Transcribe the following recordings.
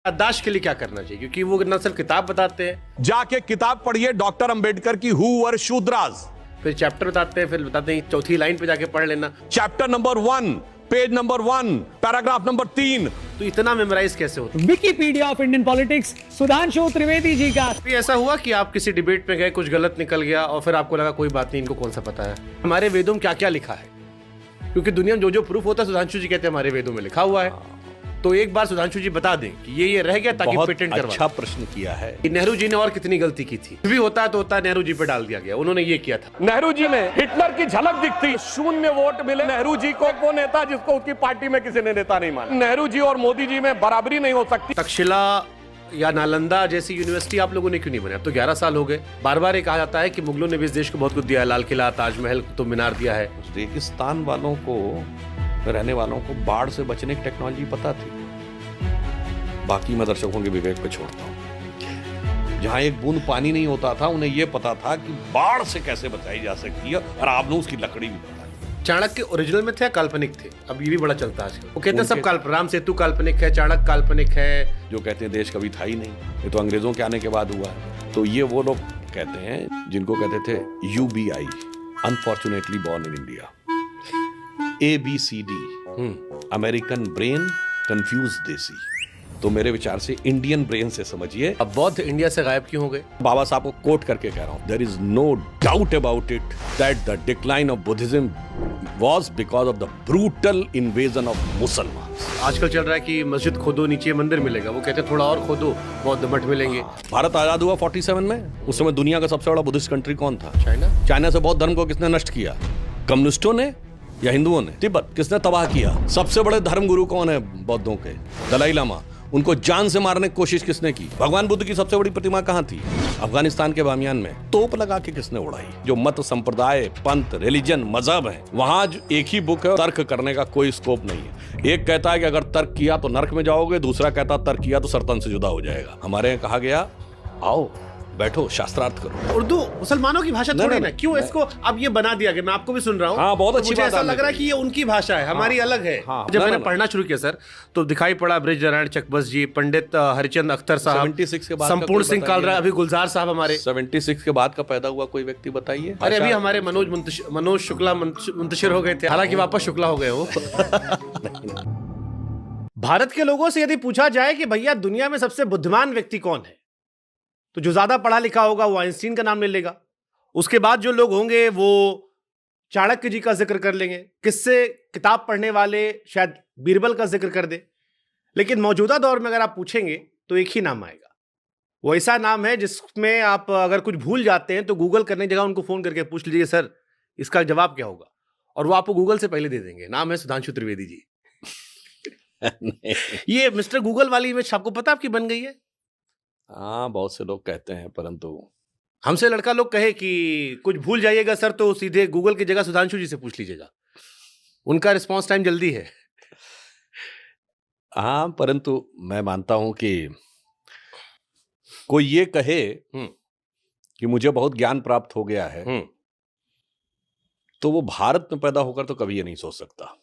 याददाश्त के लिए क्या करना चाहिए, क्योंकि वो न सिर्फ किताब बताते हैं, जाके किताब पढ़िए डॉक्टर अंबेडकर की हु वर शूद्रास, फिर चैप्टर बताते हैं, फिर बताते हैं चौथी लाइन पे जाके पढ़ लेना। Chapter number 1 page number 1 paragraph number 3। तो इतना मेमोराइज कैसे होता Wikipedia of Indian politics Sudhanshu Trivedi ji का। है? ऐसा हुआ कि आप किसी डिबेट में गए, कुछ गलत निकल गया और फिर आपको लगा कोई बात नहीं, इनको कौन सा पता है हमारे वेदों में क्या क्या लिखा है, क्योंकि दुनिया में जो जो प्रूफ होता है सुधांशु जी कहते हैं हमारे वेदों में लिखा हुआ है। तो एक बार सुधांशु जी बता दें कि ये रह गया ताकि पेटेंट करवा। अच्छा प्रश्न किया है। नेहरू जी ने और कितनी गलती की थी, भी होता तो होता, नेहरू जी पे डाल दिया गया, उन्होंने ये किया था। नेहरू जी में हिटलर की झलक दिखती, 0 वोट मिले नेहरू जी को, वो नेता जिसको उसकी पार्टी में किसी ने नेता नहीं माना। नेहरू जी और मोदी जी में बराबरी नहीं हो सकती। तक्षशिला या नालंदा जैसी यूनिवर्सिटी आप लोगों ने क्यों नहीं बनाया? अब तो 11 साल हो गए। बार बार ये कहा जाता है कि मुगलों ने भी इस देश को बहुत कुछ दिया है, लाल किला, ताजमहल, कुतुब मीनार दिया है। रेगिस्तान वालों को, रहने वालों को बाढ़ से बचने की टेक्नोलॉजी पता थी। बाकी मैं दर्शकों के विवेक पे छोड़ता हूँ। जहां एक बूंद पानी नहीं होता था, उन्हें यह पता था कि बाढ़ से कैसे बचाई जा सकती है, और आपने उसकी लकड़ी भी बता। चाणक्य ओरिजिनल में थे या काल्पनिक थे? अब ये भी बड़ा चलता है आजकल। वो कहते हैं सब काल्पनिक, राम सेतु काल्पनिक है, चाणक्य काल्पनिक है। जो कहते हैं देश कभी था ही नहीं, ये तो अंग्रेजों के आने के बाद हुआ है। तो ये वो लोग कहते हैं जिनको कहते थे UBI, unfortunately born in India. ABCD, American brain, confuse देसी। तो मेरे विचार से इंडियन ब्रेन से समझिए। अब बौद्ध इंडिया से गायब क्यों हो गए? बाबा साहब को कोट करके कह रहा हूं, there is no doubt about it that the decline of Buddhism was because of the brutal invasion of Musalman. आजकल चल रहा है कि मस्जिद खोदो नीचे मंदिर मिलेगा, वो कहते हैं थोड़ा और खोदो बौद्ध मठ मिलेंगे। भारत आजाद हुआ 47 में, उस समय दुनिया का सबसे बड़ा बुद्धिस्ट कंट्री कौन था? चाइना। चाइना से बौद्ध धर्म को किसने नष्ट किया? कम्युनिस्टों ने या हिंदुओं ने? तिब्बत किसने तबाह किया? सबसे बड़े धर्म गुरु कौन है बौद्धों के? दलाई लामा। उनको जान से मारने की कोशिश किसने की? भगवान बुद्ध की सबसे बड़ी प्रतिमा कहां थी? अफगानिस्तान के बामियान में। तोप लगा के किसने उड़ाई? जो मत, संप्रदाय, पंथ, रिलीजन, मजहब है, वहां एक ही बुक है, तर्क करने का कोई स्कोप नहीं है। एक कहता है कि अगर तर्क किया तो नरक में जाओगे, दूसरा कहता तर्क किया तो सरतन से जुदा हो जाएगा। हमारे यहाँ कहा गया आओ बैठो शास्त्रार्थ करो। उर्दू मुसलमानों की भाषा थोड़ी ना, क्यों इसको अब ये बना दिया गया? मैं आपको भी सुन रहा हूँ। हाँ, बहुत अच्छी मुझे बात ऐसा लग रहा है कि ये उनकी भाषा है, हमारी अलग है। जब मैंने पढ़ना शुरू किया सर, तो दिखाई पड़ा ब्रिज नारायण चकबस जी, पंडित हरिचंद अख्तर साहब, 76 के बाद संपूर्ण सिंह कालरा, अभी गुलजार साहब हमारे 76 के बाद का पैदा हुआ कोई व्यक्ति बताइए। अरे अभी हमारे मनोज शुक्ला मुंतशिर हो गए थे, हालांकि वापस शुक्ला हो गए वो। भारत के लोगों से यदि पूछा जाए कि भैया दुनिया में सबसे बुद्धिमान व्यक्ति कौन है, तो जो ज्यादा पढ़ा लिखा होगा वो आइंस्टीन का नाम ले लेगा। उसके बाद जो लोग होंगे वो चाणक्य जी का जिक्र कर लेंगे। किससे किताब पढ़ने वाले शायद बीरबल का जिक्र कर दे। लेकिन मौजूदा दौर में अगर आप पूछेंगे तो एक ही नाम आएगा। वो ऐसा नाम है जिसमें आप अगर कुछ भूल जाते हैं तो गूगल करने की जगह उनको फोन करके पूछ लीजिए सर इसका जवाब क्या होगा, और वो आपको गूगल से पहले दे देंगे। नाम है सुधांशु त्रिवेदी जी। ये मिस्टर गूगल वाली इमेज आपको पता आपकी बन गई है। हाँ, बहुत से लोग कहते हैं, परंतु हमसे लड़का लोग कहे कि कुछ भूल जाइएगा सर तो सीधे गूगल की जगह सुधांशु जी से पूछ लीजिएगा, उनका रिस्पांस टाइम जल्दी है। हाँ, परंतु मैं मानता हूं कि कोई ये कहे कि मुझे बहुत ज्ञान प्राप्त हो गया है, तो वो भारत में पैदा होकर तो कभी ये नहीं सोच सकता।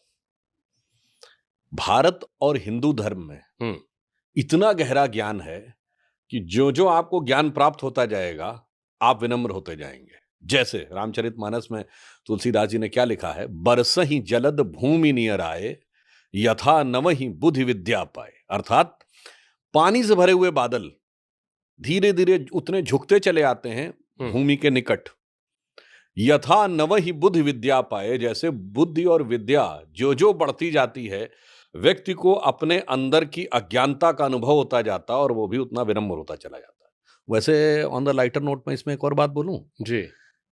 भारत और हिंदू धर्म में इतना गहरा ज्ञान है कि जो जो आपको ज्ञान प्राप्त होता जाएगा आप विनम्र होते जाएंगे। जैसे रामचरितमानस में तुलसीदास जी ने क्या लिखा है, बरसहि जलद भूमि नियर आए, यथा नवहि बुद्धि विद्या पाए। अर्थात पानी से भरे हुए बादल धीरे धीरे उतने झुकते चले आते हैं भूमि के निकट। यथा नवहि बुद्धि विद्या पाए, जैसे बुद्धि और विद्या जो जो बढ़ती जाती है व्यक्ति को अपने अंदर की अज्ञानता का अनुभव होता जाता और वो भी उतना विनम्र होता चला जाता है। वैसे ऑन द लाइटर नोट में इसमें एक और बात बोलूं जी।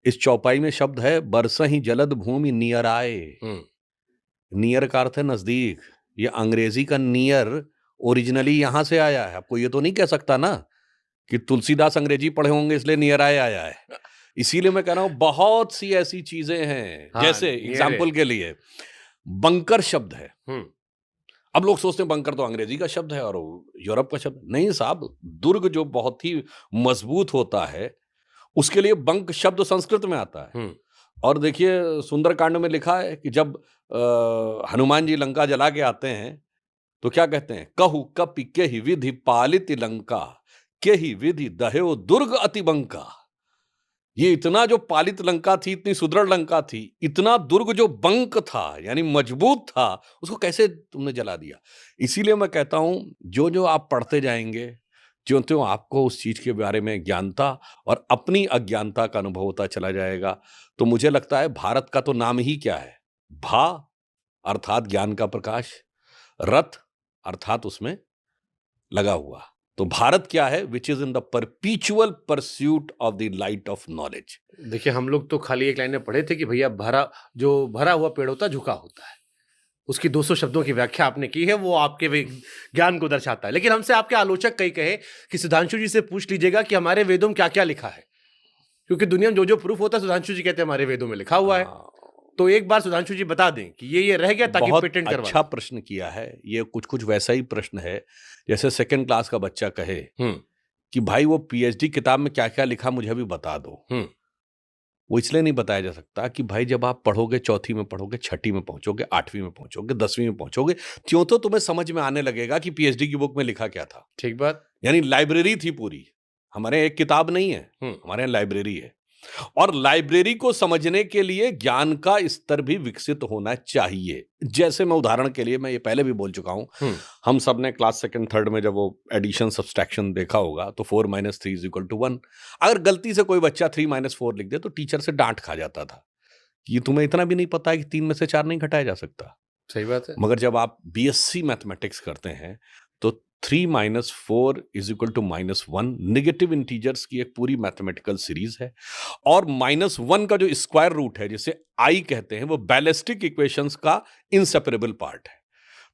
इस चौपाई में शब्द है बरसहि जलद भूमि नियर आए। नियर का अर्थ है नजदीक। ये अंग्रेजी का नियर ओरिजिनली यहां से आया है। आपको ये तो नहीं कह सकता ना कि तुलसीदास अंग्रेजी पढ़े होंगे इसलिए नियर आए आया है। इसीलिए मैं कह रहा हूं बहुत सी ऐसी चीजें हैं। हाँ, जैसे एग्जाम्पल के लिए बंकर शब्द है। अब लोग सोचते हैं बंकर तो अंग्रेजी का शब्द है और यूरोप का शब्द। नहीं साहब, दुर्ग जो बहुत ही मजबूत होता है उसके लिए बंक शब्द संस्कृत में आता है। और देखिए सुंदरकांड में लिखा है कि जब हनुमान जी लंका जला के आते हैं तो क्या कहते हैं, कहु कपि केहि विधि पालित लंका, केहि विधि दह्यो दुर्ग अति बंका। ये इतना जो पालित लंका थी, इतनी सुदृढ़ लंका थी, इतना दुर्ग जो बंक था यानी मजबूत था, उसको कैसे तुमने जला दिया। इसीलिए मैं कहता हूं, जो जो आप पढ़ते जाएंगे, ज्यों त्यों आपको उस चीज के बारे में ज्ञानता और अपनी अज्ञानता का अनुभव होता चला जाएगा। तो मुझे लगता है भारत का तो नाम ही क्या है, भा अर्थात ज्ञान का प्रकाश, रथ अर्थात उसमें लगा हुआ। तो भारत क्या है, which is in the परपीचुअल pursuit of the light of knowledge. देखिए, हम लोग तो खाली एक लाइन में पढ़े थे कि भैया भरा हुआ पेड़ होता झुका होता है। उसकी 200 शब्दों की व्याख्या आपने की है, वो आपके ज्ञान को दर्शाता है। लेकिन हमसे आपके आलोचक कई कहे कि सुधांशु जी से पूछ लीजिएगा कि हमारे वेदों में क्या क्या लिखा है, क्योंकि दुनिया में जो जो प्रूफ होता है सुधांशु जी कहते हैं हमारे वेदों में लिखा हुआ है। तो एक बार सुधांशु जी बता दें कि ये रह गया ताकि बहुत पेटेंट करवा। अच्छा प्रश्न किया है। ये कुछ वैसा ही प्रश्न है जैसे सेकंड क्लास का बच्चा कहे कि भाई वो पीएचडी किताब में क्या क्या लिखा मुझे भी बता दो। वो इसलिए नहीं बताया जा सकता कि भाई जब आप पढ़ोगे, चौथी में पढ़ोगे, छठी में पहुंचोगे, 8वीं में पहुंचोगे, 10वीं में पहुंचोगे, त्यों तो तुम्हें समझ में आने लगेगा कि पीएचडी की बुक में लिखा क्या था। ठीक बात। यानी लाइब्रेरी थी पूरी, हमारे एक किताब नहीं है, हमारे यहाँ लाइब्रेरी है। और लाइब्रेरी को समझने के लिए ज्ञान का स्तर भी विकसित होना चाहिए। जैसे मैं उदाहरण के लिए, मैं ये पहले भी बोल चुका हूं, हम सब ने क्लास सेकंड थर्ड में जब वो एडिशन सब्सट्रैक्शन देखा होगा तो 4 - 3 = 1। अगर गलती से कोई बच्चा 3 - 4 लिख दे तो टीचर से डांट खा जाता था कि तुम्हें इतना भी नहीं पता है कि 3 में से 4 नहीं घटाया जा सकता। सही बात है। मगर जब आप बीएससी मैथमेटिक्स करते हैं तो 3 - 4 = -1 नेगेटिव इंटीजर्स की एक पूरी मैथमेटिकल सीरीज है। और -1 का जो स्क्वायर रूट है, जिसे आई कहते हैं, वो बैलिस्टिक इक्वेशंस का इनसेपरेबल पार्ट है।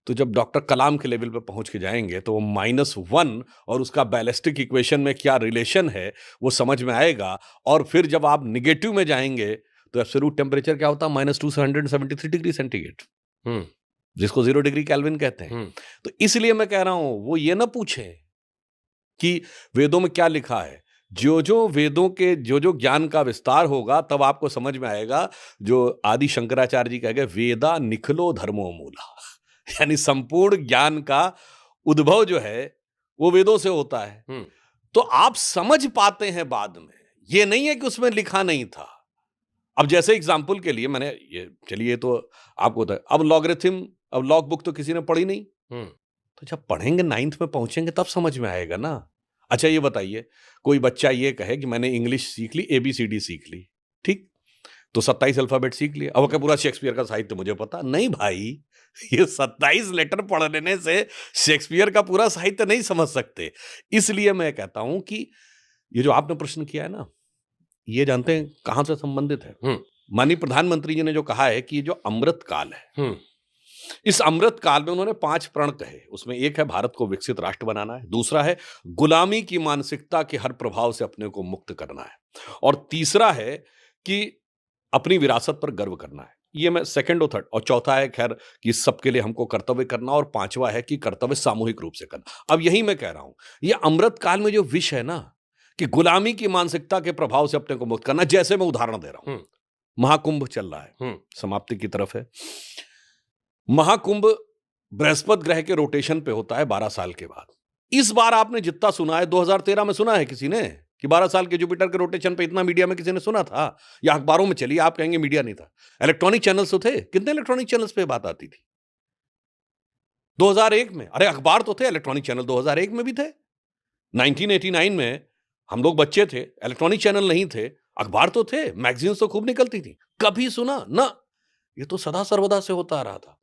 तो जब डॉक्टर कलाम के लेवल पे पहुंच के जाएंगे तो वो -1 और उसका बैलिस्टिक इक्वेशन में क्या रिलेशन है वो समझ में आएगा। और फिर जब आप निगेटिव में जाएंगे तो एब्सोल्यूट टेम्परेचर क्या होता है, -273 डिग्री सेंटीग्रेड, जिसको 0 डिग्री केल्विन कहते हैं। तो इसलिए मैं कह रहा हूं, वो ये ना पूछे कि वेदों में क्या लिखा है। जो जो वेदों के जो जो ज्ञान का विस्तार होगा तब आपको समझ में आएगा। जो आदि शंकराचार्य जी कह गए, वेदा निखलो धर्मो मूला, यानी संपूर्ण ज्ञान का उद्भव जो है वो वेदों से होता है। तो आप समझ पाते हैं बाद में, ये नहीं है कि उसमें लिखा नहीं था। अब जैसे एग्जाम्पल के लिए मैंने ये, चलिए तो आपको होता है, अब लॉगरिथम, अब लॉग बुक तो किसी ने पढ़ी नहीं, तो जब पढ़ेंगे 9th में पहुंचेंगे तब समझ में आएगा ना। अच्छा ये बताइए, कोई बच्चा ये कहे कि मैंने इंग्लिश सीख ली, ABCD सीख ली, ठीक, तो 27 अल्फाबेट सीख लिया, अब क्या पूरा शेक्सपियर का साहित्य मुझे पता नहीं? भाई ये 27 लेटर पढ़ लेने से शेक्सपियर का पूरा साहित्य नहीं समझ सकते। इसलिए मैं कहता हूं कि ये जो आपने प्रश्न किया है ना, ये जानते हैं कहां से संबंधित है? माननीय प्रधानमंत्री जी ने जो कहा है कि ये जो अमृत काल है, इस अमृत काल में उन्होंने 5 प्रण कहे। उसमें एक है भारत को विकसित राष्ट्र बनाना है, दूसरा है गुलामी की मानसिकता के हर प्रभाव से अपने को मुक्त करना है, और तीसरा है कि अपनी विरासत पर गर्व करना है। ये मैं सेकंड और थर्ड, और चौथा है खैर कि सबके लिए हमको कर्तव्य करना, और पांचवा है कि कर्तव्य सामूहिक रूप से करना। अब यही मैं कह रहा हूं, ये अमृत काल में जो विषय है ना कि गुलामी की मानसिकता के प्रभाव से अपने को मुक्त करना, जैसे मैं उदाहरण दे रहा हूं, महाकुंभ चल रहा है, समाप्ति की तरफ है। महाकुंभ बृहस्पति ग्रह के रोटेशन पे होता है 12 साल के बाद। इस बार आपने जितना सुना है, 2013 में सुना है किसी ने कि 12 साल के जुपिटर के रोटेशन पे इतना? मीडिया में किसी ने सुना था या अखबारों में चली? आप कहेंगे मीडिया नहीं था, इलेक्ट्रॉनिक चैनल्स तो थे। कितने इलेक्ट्रॉनिक चैनल्स पे बात आती थी 2001 में? अरे अखबार तो थे, इलेक्ट्रॉनिक चैनल 2001 में भी थे। 1989 में हम लोग बच्चे थे, इलेक्ट्रॉनिक चैनल नहीं थे, अखबार तो थे, मैगजीन्स तो खूब निकलती थी, कभी सुना ना? ये तो सदा सर्वदा से होता आ रहा था।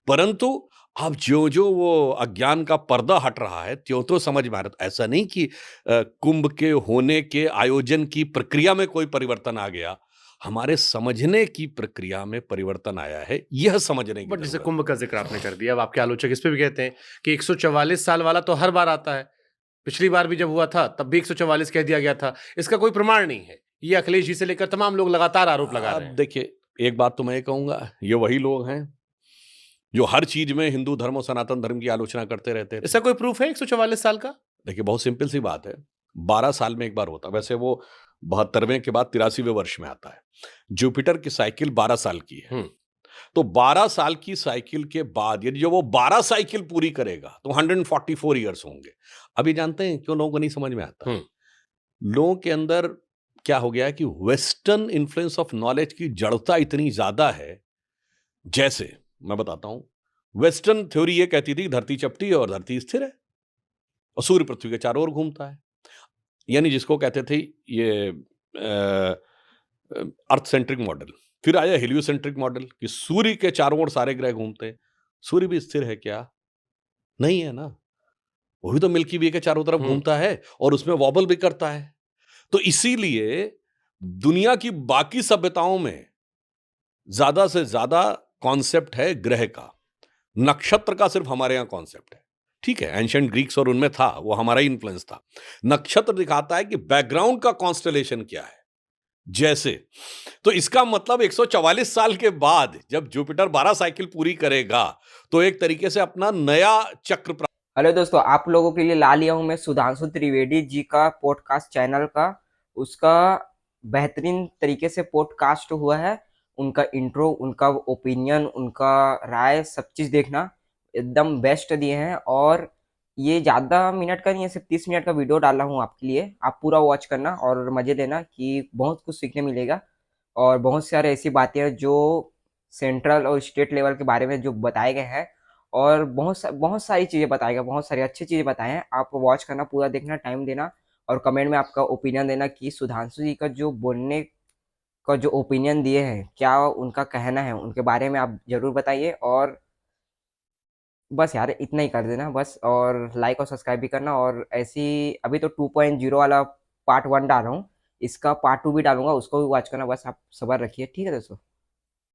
परंतु अब जो जो वो अज्ञान का पर्दा हट रहा है, त्यों तो समझ में आ रहा है। ऐसा नहीं कि कुंभ के होने के आयोजन की प्रक्रिया में कोई परिवर्तन आ गया, हमारे समझने की प्रक्रिया में परिवर्तन आया है, यह समझने की। बट जैसे कुंभ का जिक्र आपने कर दिया, अब आपके आलोचक इस पे भी कहते हैं कि 144 साल वाला तो हर बार आता है, पिछली बार भी जब हुआ था तब भी 144 कह दिया गया था, इसका कोई प्रमाण नहीं है। ये अखिलेश जी से लेकर तमाम लोग लगातार आरोप लगा रहे हैं। देखिए, एक बात तो मैं ये कहूंगा, ये वही लोग हैं जो हर चीज में हिंदू धर्म और सनातन धर्म की आलोचना करते रहते हैं। ऐसा कोई प्रूफ है 144 साल का? देखिए, बहुत सिंपल सी बात है, 12 साल में एक बार होता। वैसे वो 72वें के बाद 83वें वर्ष में आता है। जुपिटर की साइकिल 12 साल की है, तो 12 साल की साइकिल के बाद यदि जो वो 12 साइकिल पूरी करेगा तो 144 ईयर्स होंगे। अभी जानते हैं क्यों लोगों को नहीं समझ में आता? लोगों के अंदर क्या हो गया है कि वेस्टर्न इन्फ्लुएंस ऑफ नॉलेज की जड़ता इतनी ज्यादा है। जैसे मैं बताता हूं, वेस्टर्न थ्योरी ये कहती थी धरती चपटी है और धरती स्थिर है और सूर्य पृथ्वी के चारों ओर घूमता है, यानी जिसको कहते थे ये अर्थ सेंट्रिक मॉडल। फिर आया हेलियोसेंट्रिक मॉडल कि सूर्य के चारों ओर सारे ग्रह घूमते हैं। सूर्य भी स्थिर है क्या? नहीं है ना, वो भी तो मिल्की वे के चारों तरफ घूमता है और उसमें वॉबल भी करता है। तो इसीलिए दुनिया की बाकी सभ्यताओं में ज्यादा से ज्यादा कॉन्सेप्ट है ग्रह का, नक्षत्र का सिर्फ हमारे यहां कॉन्सेप्ट है। ठीक है, एंशिएंट ग्रीक्स और उनमें था, वो हमारा ही इन्फ्लुएंस था। नक्षत्र दिखाता है कि बैकग्राउंड का कॉन्स्टेलेशन क्या है। जैसे तो इसका मतलब 144 साल के बाद जब जुपिटर 12 साइकिल पूरी करेगा तो एक तरीके से अपना नया चक्र हेलो दोस्तों, आप लोगों के लिए ला लिया हूं मैं सुधांशु त्रिवेदी जी का पॉडकास्ट चैनल का, उसका बेहतरीन तरीके से पॉडकास्ट हुआ है। उनका इंट्रो, उनका ओपिनियन, उनका राय, सब चीज़ देखना, एकदम बेस्ट दिए हैं। और ये ज़्यादा मिनट का नहीं है, सिर्फ 30 मिनट का वीडियो डाला हूँ आपके लिए। आप पूरा वॉच करना और मज़े लेना कि बहुत कुछ सीखने मिलेगा। और बहुत सारे ऐसी बातें हैं जो सेंट्रल और स्टेट लेवल के बारे में जो बताए गए हैं, और बहुत सारी चीज़ें बताएगा, बहुत सारी अच्छी चीज़ें बताए हैं। आप वॉच करना, पूरा देखना, टाइम देना और कमेंट में आपका ओपिनियन देना कि सुधांशु जी का जो बोलने का जो ओपिनियन दिए हैं, क्या उनका कहना है, उनके बारे में आप ज़रूर बताइए। और बस यार इतना ही कर देना बस, और लाइक और सब्सक्राइब भी करना। और ऐसी अभी तो 2.0 वाला पार्ट 1 डाल रहा हूँ, इसका पार्ट 2 भी डालूंगा, उसको भी वॉच करना। बस आप सब्र रखिए, ठीक है दोस्तों।